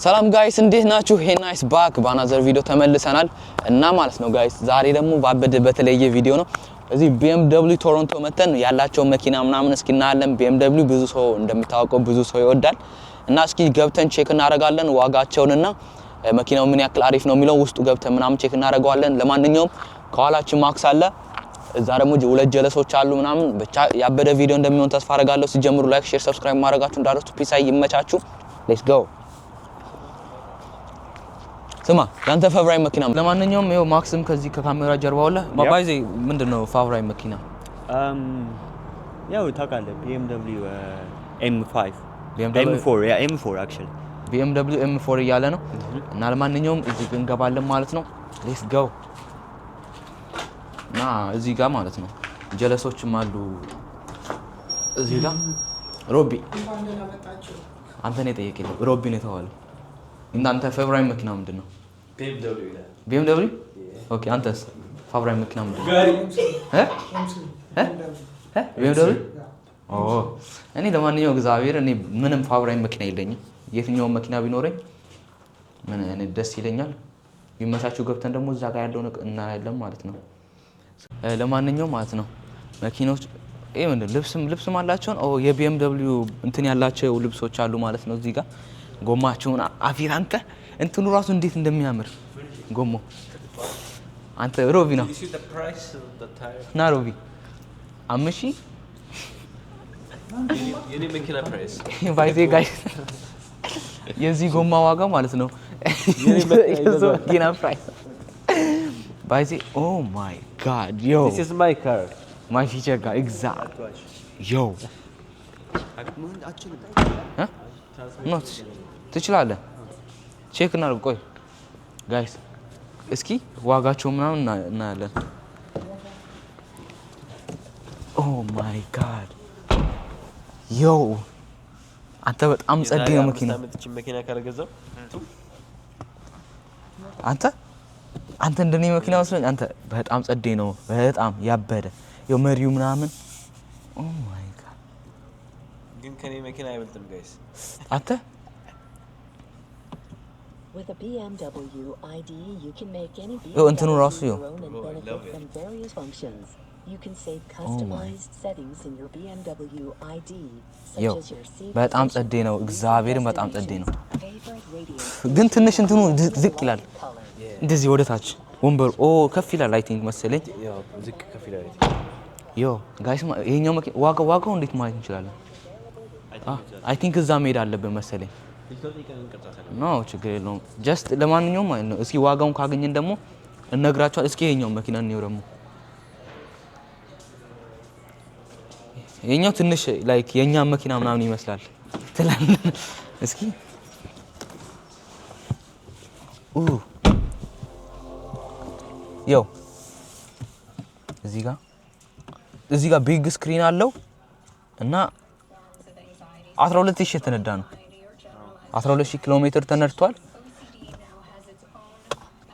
ሰላም ጋይስ እንዴት ናችሁ? ሄ ናይስ ባክ ባናዘር ቪዲዮ ተመልሰናል እና ማለት ነው ጋይስ ዛሬ ደግሞ ባበደ በተለየ ቪዲዮ ነው። እዚህ BMW ቶሮንቶ መተን ያላቸው መኪና ምናምን እስኪ እናያለን። BMW ብዙ ሰው እንደሚታወቀው ብዙ ሰው ይወዳል እና እስኪ ገብተን ቼክ እናደርጋለን ዋጋቸውንና መኪናው ምን ያክል አሪፍ ነው የሚለው ውስጡ ገብተን ምናምን ቼክ እናደርጋለን። ለማንኛውም ከኋላችን ማክስ አለ፣ እዛ ደግሞ ሁለት ጀለሶች አሉ ምናምን ብቻ ያበደ ቪዲዮ እንደሚሆን ተስፋ አደርጋለሁ። ሲጀምሩ ላይክ፣ ሼር፣ ሰብስክራይብ ማድረጋችሁ እንዳትረሱ። ፒስ ይመቻችሁ። ሌትስ ጎ። ስማ ያንተ ፌቨራይት መኪና ለማንኛውም ይሄው ማክስም ከዚህ ከካሜራ ጀርባው አለ። ባይዜ ምንድነው ፌቨራይት መኪና? ያው ታውቃለህ BMW M5 M4 ያ M4 actually BMW M4 እያለ ነው እና ለማንኛውም እዚህ እንገባለን ማለት ነው። ሌትስ ጎ። እና እዚህ ጋር ማለት ነው ጀለሶችም አሉ እዚህ ጋር። ሮቢ አንተ ነህ የጠየቀኝ፣ ሮቢ ነው የተባለው። እናንተ ፌቨራይት መኪና ምንድነው? BMW ኦኬ። አንተስ ፌቨራይት መኪና ምንድነው? BMW እኔ ለማንኛውም እግዚአብሔር እኔ ምንም ፌቨራይት መኪና የለኝም። የትኛው መኪና ቢኖረኝ ምን እኔ ደስ ይለኛል። ቢመቻችሁ ገብተን ደግሞ እዛ ጋር ያለው እናያለን ማለት ነው። ለማንኛውም ማለት ነው መኪኖች ይሄ ምንድነው ልብስም አላቸው። የBMW እንትን ያላቸው ልብሶች አሉ ማለት ነው እዚህ ጋር። ጎማቸውን አፊር አንተ እንትኑ ራሱ እንዴት እንደሚያምር ጎሞ አንተ ሮቢ ነው ና ሮቢ አምሺ የኔ መኪና ፕራይስ ባይዜ ጋይስ የዚህ ጎማ ዋጋ ማለት ነው የኔ መኪና ፕራይስ ባይዜ ኦ ማይ ጋድ ዮ this is my car my future car exact yo ኖት ትችላለህ። ቼክ እናድርግ። ቆይ ጋይስ እስኪ ዋጋቸው ምናምን እናያለን። ኦ ማይ ጋድ ዮ አንተ በጣም ጸዴ ነው መኪና ካለገዛው አንተ እንደኔ መኪና ወስደኝ። አንተ በጣም ጸዴ ነው፣ በጣም ያበደ ዮ መሪው ምናምን። ኦ ማይ ጋድ ግን ከኔ መኪና አይበልጥም ጋይስ አንተ With a BMW ID, you can make any እንትኑ ራሱ ዮ from various functions. You can save customized settings in your BMW ID, such as your seat. በጣም ጸዴ ነው፣ እግዚአብሔርን በጣም ጸዴ ነው። ግን ትንሽ እንትኑ ዝቅ ይላል እንደዚህ ወደ ታች ወንበሩ ከፍ ይላል። አይ ቲንክ መሰለኝ ዝቅ ከፍ ይላል። ዮ ጋይስ ይሄኛው መኪና ዋጋው እንዴት ማለት እንችላለን? አይ ቲንክ እዛ መሄድ አለብን መሰለኝ። ኖ ችግር የለውም። ጀስት ለማንኛውም ማለት ነው እስኪ ዋጋውን ካገኘን ደግሞ እነግራችኋል። እስኪ ይሄኛው መኪና ነው ደግሞ ይሄኛው ትንሽ ላይክ የኛ መኪና ምናምን ይመስላል ትላል። እስኪ ዮ እዚህ ጋር ቢግ ስክሪን አለው እና 12000 የተነዳ ነው። 12000 ኪሎ ሜትር ተነድቷል።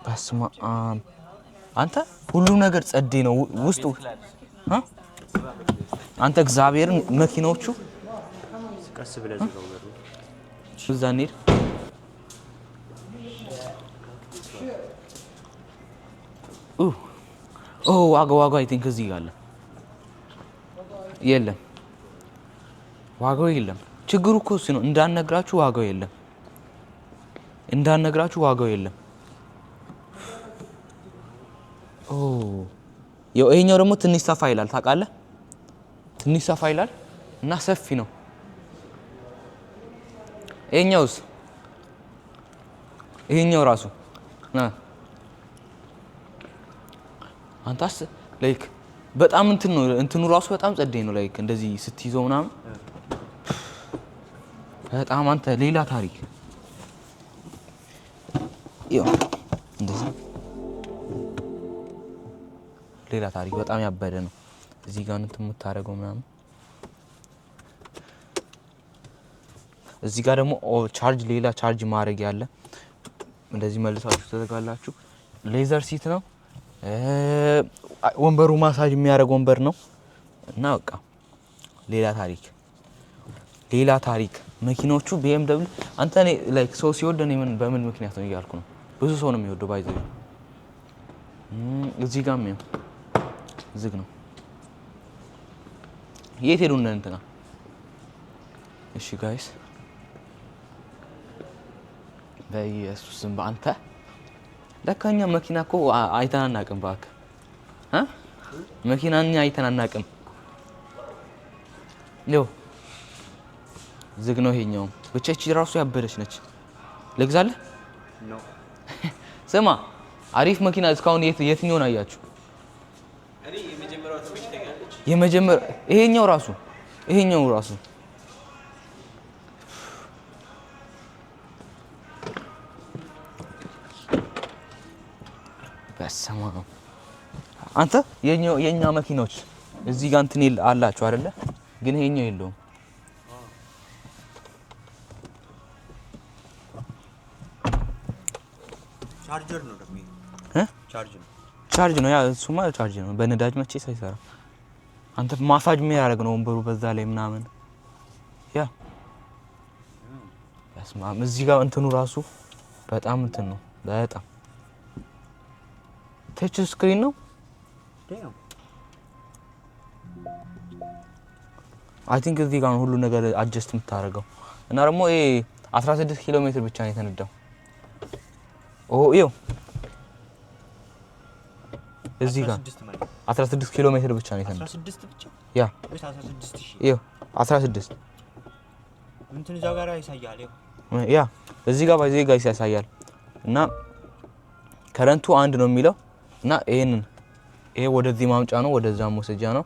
በስመ አብ አንተ ሁሉ ነገር ጸዴ ነው ውስጡ አንተ እግዚአብሔርን መኪናዎቹ ቀስ ብለህ ዝጋው እዛ እንሂድ። ዋጋው አይ ቲንክ እዚህ ጋር አለ። የለም ዋጋው የለም። ችግሩ እኮ እሱ ነው። እንዳነግራችሁ ዋጋው የለም። ይሄኛው ደግሞ ትንሽ ሰፋ ይላል ታውቃለህ። ትንሽ ሰፋ ይላል እና ሰፊ ነው። ይሄኛው ራሱ አንታስ ላይክ በጣም እንትኑ ራሱ በጣም ጸዴ ነው። ላይክ እንደዚህ ስትይዘው ምናምን በጣም አንተ ሌላ ታሪክ እንደዚህ ሌላ ታሪክ በጣም ያበደ ነው። እዚህ ጋር እንትን የምታደርገው ምናምን እዚህ ጋር ደግሞ ሌላ ቻርጅ ማድረግ ያለ እንደዚህ መልሳችሁ ተዘጋላችሁ። ሌዘር ሲት ነው። ወንበሩ ማሳጅ የሚያደርግ ወንበር ነው እና በቃ ሌላ ታሪክ ሌላ ታሪክ መኪናዎቹ BMW አንተ እኔ ላይክ ሰው ሲወድ እኔ ምን በምን ምክንያት ነው እያልኩ ነው። ብዙ ሰው ነው የሚወደው ባይዘው። እዚህ ጋር ነው ዝግ ነው። የት ሄዱ እንትና? እሺ ጋይስ በኢየሱስም በአንተ ለካኛ መኪና እኮ አይተን አናውቅም። እባክህ መኪናኛ አይተን አናውቅም። ነው ዝግ ነው ይሄኛው። ብቻ እቺ ራሱ ያበደች ነች። ልግዛለህ? ነው ስማ አሪፍ መኪና እስካሁን የትኛውን አያችሁ? እኔ የመጀመሪያው ተመችቶኛለች። ይሄኛው ራሱ በሰማ አንተ የኛ መኪኖች እዚህ ጋር እንትን አላችሁ አይደለ? ግን ይሄኛው የለውም። ቻርጀር ነው ደግሞ ቻርጅ ነው። ያ እሱማ ቻርጅ ነው። በነዳጅ መቼ ሳይሰራ አንተ ማሳጅ የሚያደርግ ነው ወንበሩ በዛ ላይ ምናምን። ያ ያስማም እዚህ ጋር እንትኑ ራሱ በጣም እንትን ነው። በጣም ተች ስክሪን ነው። አይ ቲንክ እዚህ ጋር ሁሉ ነገር አጀስት የምታደርገው እና ደግሞ ይሄ 16 ኪሎ ሜትር ብቻ ነው የተነዳው። ይኸው እዚህ ጋር 16 ኪሎ ሜትር ብቻ ነው የተነዳው። 16 ብቻ ያ 16000 ይኸው 16 እንትን እዛ ጋር ያሳያል። ያ እዚህ ጋር ባይዘይ ጋር ያሳያል እና ከረንቱ አንድ ነው የሚለው እና ይሄ ወደዚህ ማምጫ ነው፣ ወደዛ መውሰጃ ነው።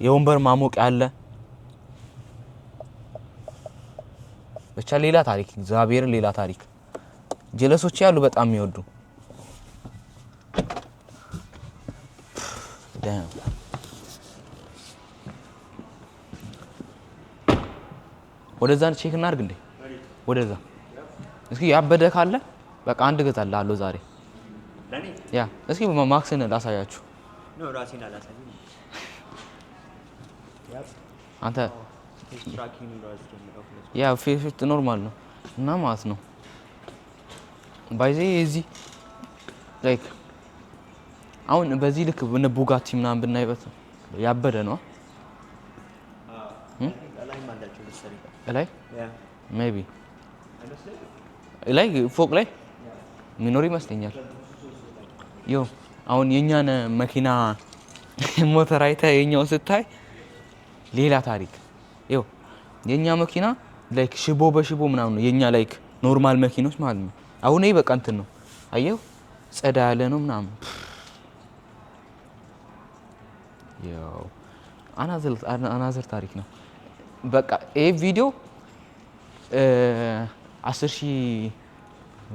የወንበር ማሞቂያ አለ። ብቻ ሌላ ታሪክ፣ እግዚአብሔር ሌላ ታሪክ። ጀለሶች ያሉ በጣም የሚወዱ ወደዛ ቼክ እናድርግ እንዴ? ወደዛ እስኪ ያበደ ካለ በቃ አንድ ገዛልህ አለው ዛሬ። ያ እስኪ ማክስን ላሳያችሁ ነው። ራሴን አላሳየኝ አንተ ስትራኪንግ ነው አስጀምረው። ያ ፌስት ኖርማል ነው እና ማለት ነው ባይዜ እዚህ ላይክ አሁን በዚህ ልክ በነ ቡጋቲ ምናምን ብናይበት ያበደ ነው። ላይ ሜቢ ላይ ፎቅ ላይ ሚኖር ይመስለኛል። ይኸው አሁን የኛን መኪና ሞተር አይተህ የኛው ስታይ ሌላ ታሪክ። ይኸው የኛ መኪና ላይክ ሽቦ በሽቦ ምናምን ነው የኛ ላይክ ኖርማል መኪኖች ማለት ነው። አሁን ይሄ በቃ እንትን ነው አየው፣ ጸዳ ያለ ነው ምናምን። ያው አናዘር ታሪክ ነው። በቃ ይሄ ቪዲዮ 10,000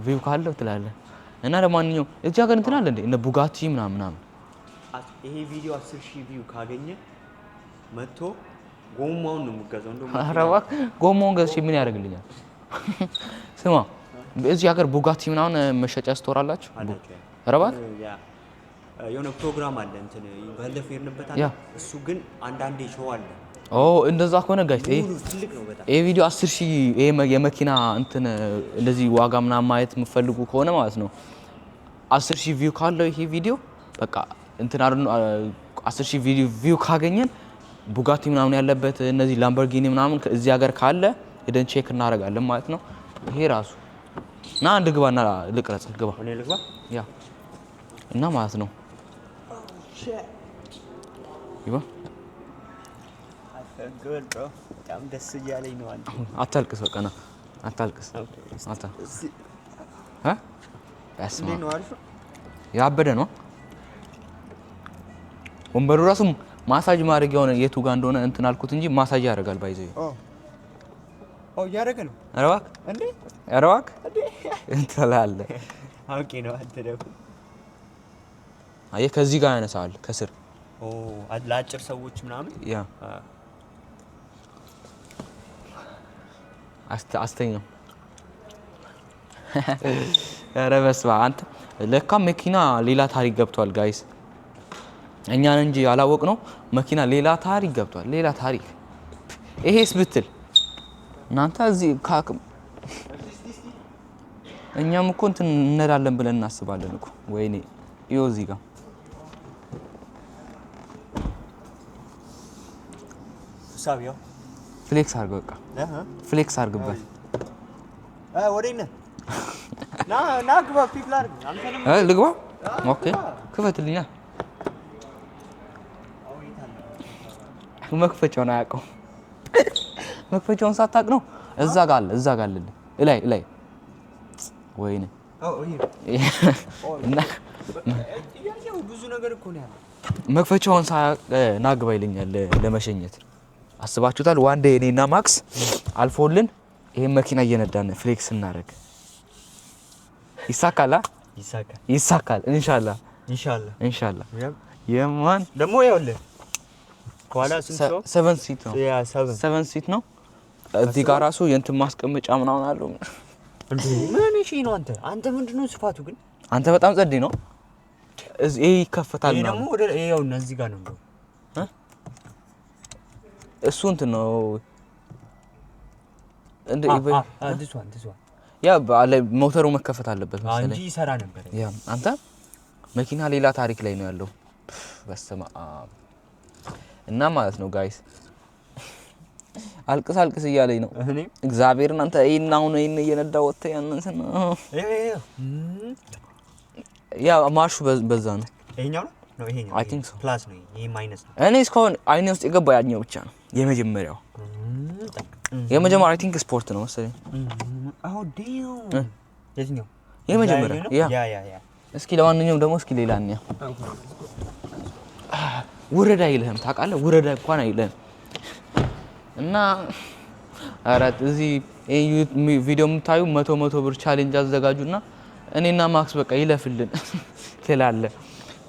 ቪው ካለው ትላለህ እና ለማንኛውም እዚህ ሀገር እንትን አለ እንዴ እነ ቡጋቲ ምናምን። ይሄ ቪዲዮ 10,000 ቪው ካገኘ መጥቶ ጎማውን ነው የምገዛው። እንደውም አረባ ጎማውን ገዝቼ ምን ያደርግልኛል? ስማ እዚህ ሀገር ቡጋቲ ምናምን መሸጫ ስቶር አላችሁ? አረባ የሆነ ፕሮግራም አለ እንትን ባለፈው የሄድንበት አለ። እሱ ግን አንዳንዴ ሾው አለ። እንደዛ ከሆነ ጋይስ ይሄ ቪዲዮ 10,000 ይሄ የመኪና እንትን እንደዚህ ዋጋ ምናምን ማየት የምትፈልጉ ከሆነ ማለት ነው 10,000 ቪው ካለው ይሄ ቪዲዮ በቃ እንትን 10,000 ቪው ካገኘን ቡጋቲ ምናምን ያለበት እነዚህ ላምበርጊኒ ምናምን እዚህ ሀገር ካለ ሄደን ቼክ እናደርጋለን ማለት ነው። ይሄ ራሱ እና አንድ ግባና ልቅረጽ ግባ እኔ ልግባ ያ እና ማለት ነው ይባ በጣም ደስ እያለኝ ነው። አንተ አታልቅስ፣ በቃ ና አታልቅስ። ያበደ ነው ወንበሩ ራሱ ማሳጅ ማድረግ የሆነ የቱ ጋር እንደሆነ እንትን አልኩት እንጂ ማሳጅ ያደርጋል። ባይዘው ያደረገ ነው። ኧረ እባክህ እንዴ! ኧረ እባክህ እንትን አለ አውቄ ነው። አንተ ደግሞ አየህ ከዚህ ጋር ያነሳል ከስር ለአጭር ሰዎች ምናምን ያ አስተኛው። ኧረ በስመ አብ አንተ ለካ መኪና ሌላ ታሪክ ገብቷል ጋይስ እኛን እንጂ ያላወቅነው መኪና ሌላ ታሪክ ገብቷል ሌላ ታሪክ ይሄስ ብትል እናንተ እዚህ ካክም እኛም እኮ እንትን እንነዳለን ብለን እናስባለን እኮ ወይኔ ይኸው እዚህ ጋር ሳቢዮ ፍሌክስ አድርግ በቃ ፍሌክስ አድርግበት ወዴት ነህ ና ግባ ፒክ ላድርግ አንተንም ልግባ ኦኬ ክፈትልኛ መክፈቻውን አያውቀው መክፈቻውን ሳታውቅ ነው እዛ ጋር አለ ላይ ወይኔ ብዙ ነገር እኮ ነው ያለው መክፈቻውን ናግባ ይለኛል ለመሸኘት አስባችሁታል ዋን ዴይ እኔና ማክስ አልፎልን ይሄን መኪና እየነዳን ፍሌክስ እናደርግ ይሳካል ኢንሻአላህ የማን ደግሞ ይኸውልህ ከኋላ ስንት ሰው 7 ሲት ነው 7 ሲት ነው እዚህ ጋር ራሱ የእንትን ማስቀመጫ ምናምን አለው እንዴ ምን እሺ ነው አንተ ምንድነው ስፋቱ ግን አንተ በጣም ጸዴ ነው እዚህ ይከፈታል ነው ደግሞ ወደ ይሄው እዚህ ጋር ነው እሱ እንትን ነው እንዴ አዲስዋን ያ ባለ ሞተሩ መከፈት አለበት መሰለኝ አንጂ ይሰራ ነበር ያ አንተ መኪና ሌላ ታሪክ ላይ ነው ያለው በስመ አብ እና ማለት ነው ጋይስ አልቅስ እያለኝ ነው እግዚአብሔርን አንተ ይሄናው ነው እየነዳ ወጥተ ያንንሰና ያ ማርሹ በዛ ነው ይሄኛው ነው ይሄኛው አይ ቲንክ ሶ ፕላስ ነው ይሄ ማይነስ ነው እኔ እስካሁን አይኔ ውስጥ የገባ ያኛው ብቻ ነው የመጀመሪያው አይ ቲንክ ስፖርት ነው መሰለኝ አው ዲው የትኛው የመጀመሪያው ያ እስኪ ለማንኛውም ደግሞ እስኪ ሌላ እንያ ውረዳ ይልህም ታውቃለህ ውረዳ እንኳን አይልህም እና አራት እዚህ ቪዲዮ የምታዩ 100 ብር ቻሌንጅ አዘጋጁና እኔና ማክስ በቃ ይለፍልን ትላለህ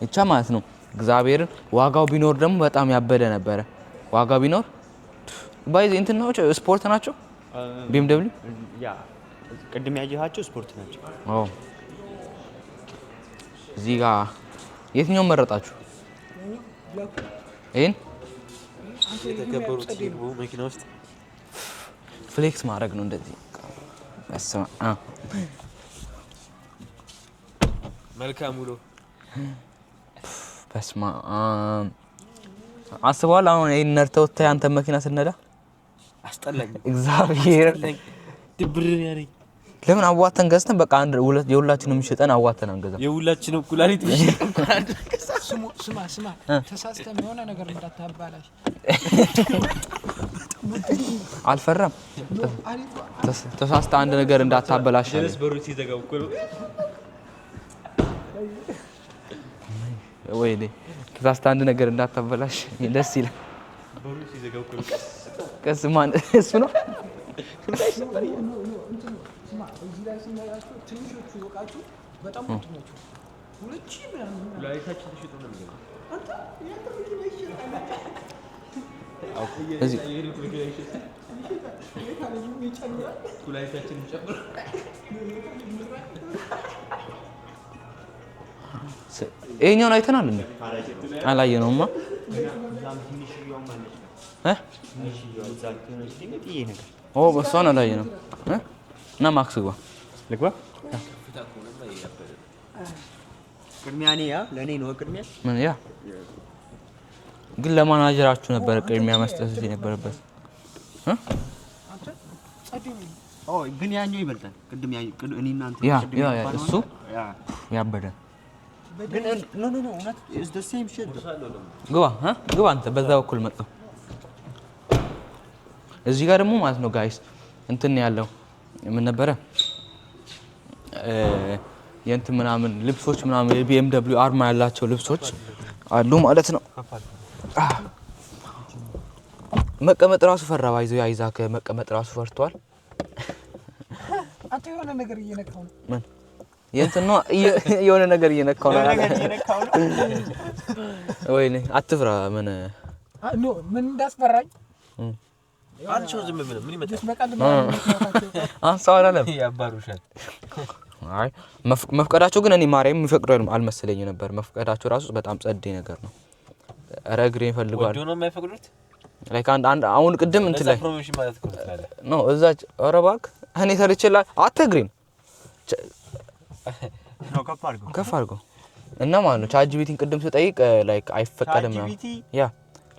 እቻ ማለት ነው እግዚአብሔርን ዋጋው ቢኖር ደግሞ በጣም ያበደ ነበር ዋጋው ቢኖር ባይዝ እንትን ነው ስፖርት ናቸው BMW ያ ቅድም ያየሃቸው ስፖርት ናቸው አዎ እዚህ ጋር የትኛው መረጣችሁ ይሄን የተከበሩት ሲግቡ መኪና ውስጥ ፍሌክስ ማድረግ ነው እንደዚህ መልካም ውሎ በስማ አስበዋል አሁን ይሄን ነርተው አንተ መኪና ስነዳ አስጠላኝ እግዚአብሔር ድብርን ያለኝ ለምን አዋተን ገዝተን በቃ አንድ ሁለት የሁላችንም ሽጠን አዋተን አንገዛ የሁላችንም ኩላሊት ስማ ተሳስተም የሆነ ነገር እንዳታባላሽ አልፈራም ተሳስተ አንድ ነገር እንዳታበላሽ ደረስ በሩት ሲዘጋው እኮ ነው ወይኔ ተሳስተ አንድ ነገር እንዳታበላሽ ደስ ይላል በሩት ሲዘጋው እኮ ነው ቀስ ማን እሱ ነው እዚህ ላይ ስናያቸው ትንሾቹ ወቃችሁ በጣም ትንሾቹ ሁለት ሺህ ምናምን ኩላሊታችን ተሽጦ ነው የሚለው አንተ ያንተ ልጅ ላይ ይሸጣል እዚህ ኩላሊታችን ጨምሮ ይሄኛውን አይተናል እንዴ አላየነውማ ኦ በሷን አላየነው እና ማክስ ግባ ልግባ ቅድሚያ እኔ ያ ለእኔ ነው ቅድሚያ ምን ያ ግን ለማናጀራችሁ ነበር ቅድሚያ መስጠት የነበረበት ግን ያኛው ይበልጣል ቅድም እኔ እናንተ ያ እሱ ያበደ ግን ኖ እውነት is the same shit ግባ አንተ በዛ በኩል መጣ እዚህ ጋር ደግሞ ማለት ነው ጋይስ እንትን ያለው ምን ነበረ የእንት ምናምን ልብሶች ምናምን የቢኤምደብሊው አርማ ያላቸው ልብሶች አሉ ማለት ነው መቀመጥ ራሱ ፈራ ባይዘው አይዛክ መቀመጥ ራሱ ፈርቷል አንተ የሆነ ነገር እየነካው ነው ምን የእንት ነው የሆነ ነገር እየነካው ነው ወይኔ አትፍራ ምን ኖ ምን እንዳስፈራኝ አንቺው ዝም ብለ ምን ይመጣል በቃ አንሳው አይደለም ያባሩሻል አይ መፍቀዳቸው ግን እኔ ማርያም የሚፈቅደው አልመሰለኝ ነበር። መፍቀዳቸው ራሱ በጣም ጸዴ ነገር ነው። ኧረ እግሬን ፈልጓል። ወዶ ነው የማይፈቅዱት? ላይክ አንድ አሁን ቅድም እንትን ላይ ፕሮሞሽን ማለት እኮ ትላለህ ነው እዛች። ኧረ እባክህ እኔ ሰርቼላ አትግሪን ነው ከፍ አድርገው እና ማለት ነው ቻትጂፒቲን ቅድም ስጠይቅ ላይክ አይፈቀድም ነው ያ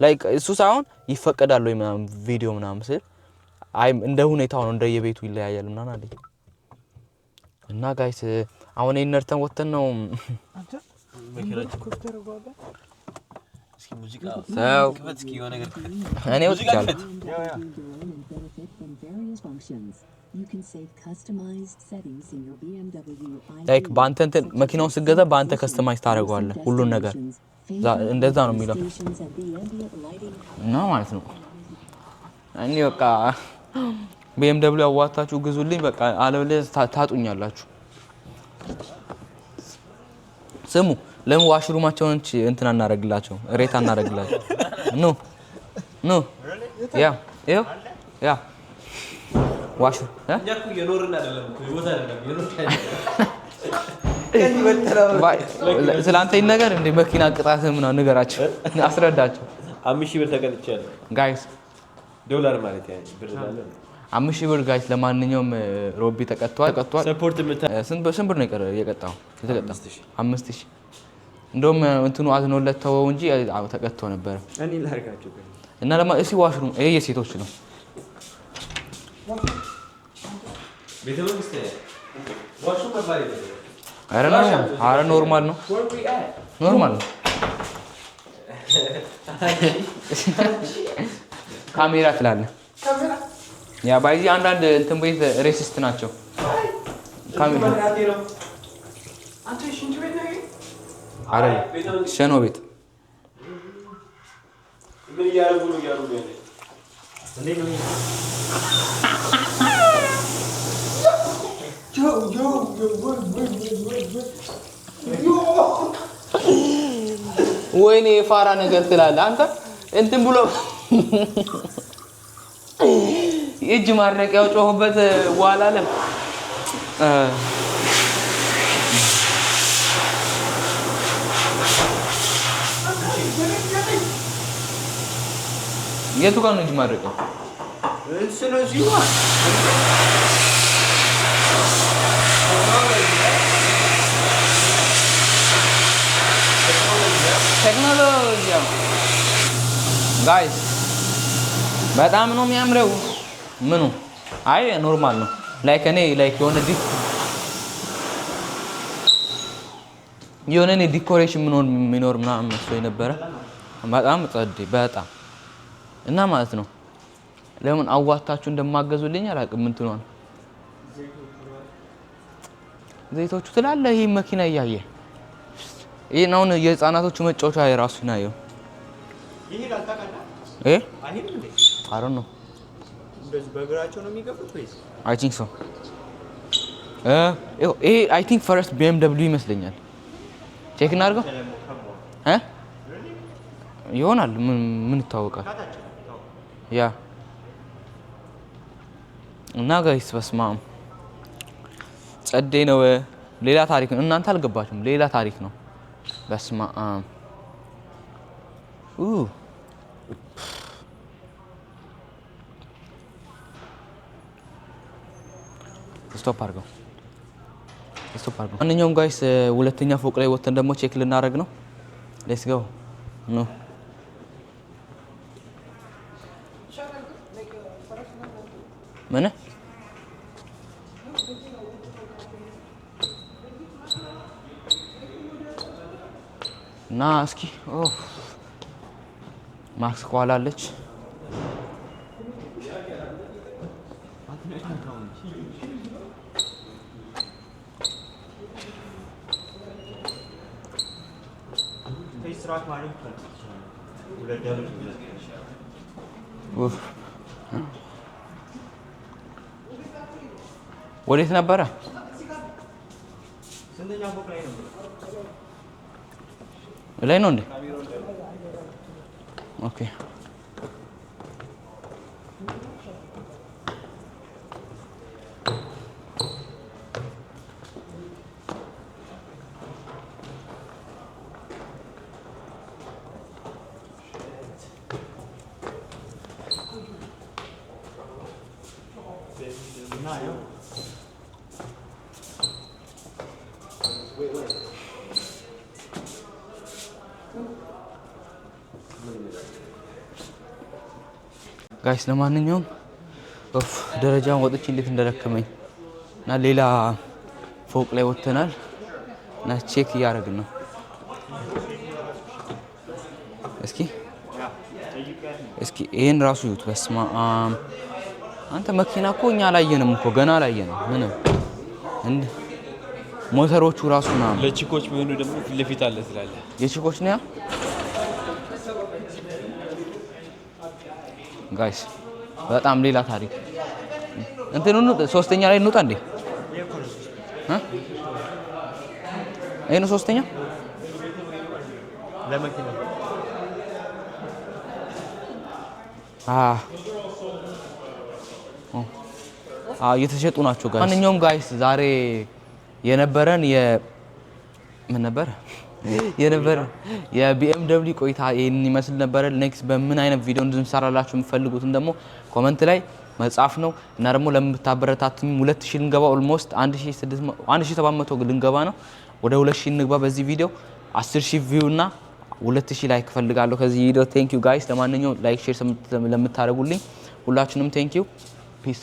ላይክ እሱ ሳይሆን ይፈቀዳል ወይ ምናምን ቪዲዮ ምናምን ስል አይ እንደ ሁኔታው ነው እንደየቤቱ ይለያያል ምናምን አለኝ። እና ጋይስ አሁን እነርተን ወተን ነው እስኪ ሙዚቃ ሰው ክፈት እስኪ የሆነ ነገር ክፈት። እኔ ወጥቻለሁ። You can save customized settings in your BMW ID. ላይክ በአንተ እንትን መኪናውን ስትገዛ በአንተ ከስተማይዝ ታደርገዋለህ ሁሉን ነገር እንደዛ ነው የሚለው እና ማለት ነው። እኔ በቃ BMW አዋጣችሁ ግዙልኝ በቃ አለበለዚያ ታጡኛላችሁ። ስሙ ለምን ዋሽሩማቸውን እንትን አናረግላቸው ሬት አናረግላቸው ኑ ያ ዋሹ ያኩ የኖርና አይደለም እኮ ይወታ አይደለም የኖር ስላንተ ነገር እንደ መኪና ቅጣት ምናምን ንገራቸው አስረዳቸው። 5000 ብር ተቀጥቻለሁ ጋይስ ዶላር ማለት ያ ብር አለ 5000 ብር ጋይስ። ለማንኛውም ሮቢ ተቀጥቷል። ሰፖርት ስንት ብር ነው የተቀጣው? 5000 እንደውም እንትኑ አዝኖለት ተወው እንጂ ተቀጥቶ ነበር። እኔ ላርጋቸው እና እሺ ዋሽሩም ይሄ የሴቶች ነው። ቤተ መንግስት ዋሽሩም ባባሪ አረ ኖርማል ነው ኖርማል ነው። ካሜራ ትላለህ ያ ባይዚ አንዳንድ እንትን ቤት ሬሲስት ናቸው። ካሜራ አንተ ሽንት ቤት ነው አረ ሸኖ ቤት ምን ያረጉ ነው ያረጉ ነው እንዴ ነው ወይኔ የፋራ ነገር ትላለህ አንተ እንትን ብሎ የእጅ ማድረቂያው ጮህበት በኋላ አለ የቱ ጋር ነው እጅ ማድረቂያው? ስለዚህ ቴክኖሎጂ ጋይስ በጣም ነው የሚያምረው። ምኑ አይ ኖርማል ነው። ላይክ እኔ ላይክ የሆነ ዲኮሬሽን ምኖር ምናምን መስሎኝ ነበረ። በጣም ጸዴ በጣም እና ማለት ነው። ለምን አዋጣችሁ እንደማገዙልኝ አላውቅም። እንትኗን ዘይቶቹ ትላለህ ይሄ መኪና እያየ ይሄ ነው የህፃናቶቹ መጫወቻ የራሱ ነው ይሄዳል ታውቃለህ? አይሄድም እንዴ? አይ ዶንት ኖ እንደዚህ በእግራቸው ነው የሚገፉት ወይስ? አይ ቲንክ ሶ ይሄ አይ ቲንክ ፈርስት BMW ይመስለኛል። ቼክ እናድርገው ይሆናል ምን ይታወቃል። ያ እና ጋይስ በስመ አብ ጸዴ ነው። ሌላ ታሪክ ነው። እናንተ አልገባችሁም። ሌላ ታሪክ ነው። በስመ አብ ስቶፕ አድርገው። ማንኛውም ጋይስ ሁለተኛ ፎቅ ላይ ወተን ደግሞ ቼክ ልናደርግ ነው። ሌትስ ጎ ኖ ምን እና እስኪ ማክስ ቋላለች ስትራክ ማለት ነው። ሁለት ደብል ወዴት ነበረ? ስንተኛ ፎቅ ላይ ነው? ላይ ነው እንዴ? ኦኬ ጋይስ ለማንኛውም ደረጃውን ወጥቼ እንዴት እንደደከመኝ እና ሌላ ፎቅ ላይ ወጥተናል እና ቼክ እያደረግን ነው። እስኪ ይሄን ራሱ ይዩት። በስመ አብ አንተ መኪና እኮ እኛ አላየንም እኮ ገና አላየንም ምንም እንደ ሞተሮቹ ራሱ ነው። ለቺኮች ቢሆኑ ደግሞ ፊት ለፊት አለ ትላለህ። የቺኮች ነው ያ ጋይስ በጣም ሌላ ታሪክ። እንትኑ ሶስተኛ ላይ እንውጣ እንዴ? ይሄ ነው ሶስተኛ ለመኪና እየተሸጡ ናቸው ጋይስ። ማንኛውም ጋይስ ዛሬ የነበረን ምን ነበር የቢኤምደብሊው ቆይታ ይሄን ይመስል ነበር። ኔክስት በምን አይነት ቪዲዮ እንድንሰራላችሁ የምትፈልጉትን ደግሞ ኮሜንት ላይ መጻፍ ነው እና ደግሞ ለምታበረታቱኝ 2000 ልንገባ ኦልሞስት 1700 ልንገባ ነው። ወደ 2000 እንግባ በዚህ ቪዲዮ 10000 ቪው እና 2000 ላይክ ፈልጋለሁ ከዚህ ቪዲዮ። ቴንክ ዩ ጋይስ። ለማንኛውም ላይክ ሼር ለምታደርጉልኝ ሁላችሁንም ቴንክ ዩ ፒስ።